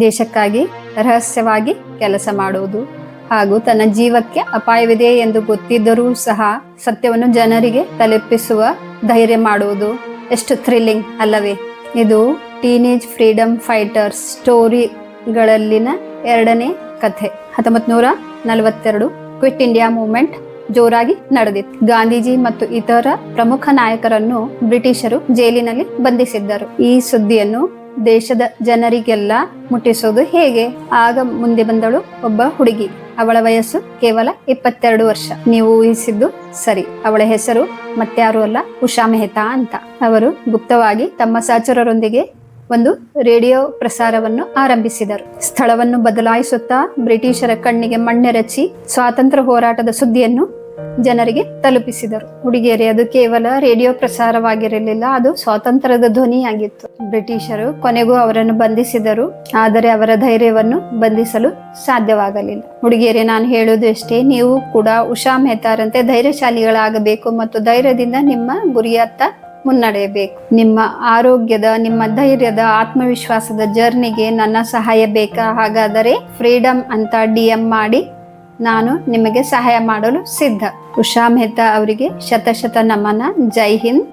ದೇಶಕ್ಕಾಗಿ ರಹಸ್ಯವಾಗಿ ಕೆಲಸ ಮಾಡುವುದು ಹಾಗೂ ತನ್ನ ಜೀವಕ್ಕೆ ಅಪಾಯವಿದೆ ಎಂದು ಗೊತ್ತಿದ್ದರೂ ಸಹ ಸತ್ಯವನ್ನು ಜನರಿಗೆ ತಲುಪಿಸುವ ಧೈರ್ಯ ಮಾಡುವುದು ಎಷ್ಟು ಥ್ರಿಲ್ಲಿಂಗ್ ಅಲ್ಲವೇ? ಇದು ಟೀನೇಜ್ ಫ್ರೀಡಮ್ ಫೈಟರ್ಸ್ ಸ್ಟೋರಿಗಳಲ್ಲಿನ ಎರಡನೇ ಕಥೆ. 1942 ಕ್ವಿಟ್ ಇಂಡಿಯಾ ಮೂವ್ಮೆಂಟ್ ಜೋರಾಗಿ ನಡೆದಿತ್ತು. ಗಾಂಧೀಜಿ ಮತ್ತು ಇತರ ಪ್ರಮುಖ ನಾಯಕರನ್ನು ಬ್ರಿಟಿಷರು ಜೈಲಿನಲ್ಲಿ ಬಂಧಿಸಿದ್ದರು. ಈ ಸುದ್ದಿಯನ್ನು ದೇಶದ ಜನರಿಗೆಲ್ಲ ಮುಟ್ಟಿಸೋದು ಹೇಗೆ? ಆಗ ಮುಂದೆ ಬಂದಳು ಒಬ್ಬ ಹುಡುಗಿ. ಅವಳ ವಯಸ್ಸು ಕೇವಲ 22 ವರ್ಷ. ನೀವು ಊಹಿಸಿದ್ದು ಸರಿ. ಅವಳ ಹೆಸರು ಮತ್ಯಾರು ಅಲ್ಲ, ಉಷಾ ಮೆಹ್ತಾ ಅಂತ. ಅವರು ಗುಪ್ತವಾಗಿ ತಮ್ಮ ಸಹಚರರೊಂದಿಗೆ ಒಂದು ರೇಡಿಯೋ ಪ್ರಸಾರವನ್ನು ಆರಂಭಿಸಿದರು. ಸ್ಥಳವನ್ನು ಬದಲಾಯಿಸುತ್ತಾ ಬ್ರಿಟಿಷರ ಕಣ್ಣಿಗೆ ಮಣ್ಣೆರಚಿ ಸ್ವಾತಂತ್ರ್ಯ ಹೋರಾಟದ ಸುದ್ದಿಯನ್ನು ಜನರಿಗೆ ತಲುಪಿಸಿದರು. ಹುಡುಗಿಯರೇ, ಅದು ಕೇವಲ ರೇಡಿಯೋ ಪ್ರಸಾರವಾಗಿರಲಿಲ್ಲ, ಅದು ಸ್ವಾತಂತ್ರ್ಯದ ಧ್ವನಿಯಾಗಿತ್ತು. ಬ್ರಿಟಿಷರು ಕೊನೆಗೂ ಅವರನ್ನು ಬಂಧಿಸಿದರು, ಆದರೆ ಅವರ ಧೈರ್ಯವನ್ನು ಬಂಧಿಸಲು ಸಾಧ್ಯವಾಗಲಿಲ್ಲ. ಹುಡುಗಿಯರೇ, ನಾನು ಹೇಳೋದು ಅಷ್ಟೇ, ನೀವು ಕೂಡ ಉಷಾ ಮೆಹ್ತಾರಂತೆ ಧೈರ್ಯಶಾಲಿಗಳಾಗಬೇಕು ಮತ್ತು ಧೈರ್ಯದಿಂದ ನಿಮ್ಮ ಗುರಿಯತ್ತ ಮುನ್ನಡೆಯಬೇಕು. ನಿಮ್ಮ ಆರೋಗ್ಯದ, ನಿಮ್ಮ ಧೈರ್ಯದ, ಆತ್ಮವಿಶ್ವಾಸದ ಜರ್ನಿಗೆ ನನ್ನ ಸಹಾಯ ಬೇಕಾ? ಹಾಗಾದರೆ ಫ್ರೀಡಮ್ ಅಂತ DM ಮಾಡಿ, ನಾನು ನಿಮಗೆ ಸಹಾಯ ಮಾಡಲು ಸಿದ್ಧ. ಉಷಾ ಮೆಹ್ತಾ ಅವರಿಗೆ ಶತ ನಮನ. ಜೈ ಹಿಂದ್.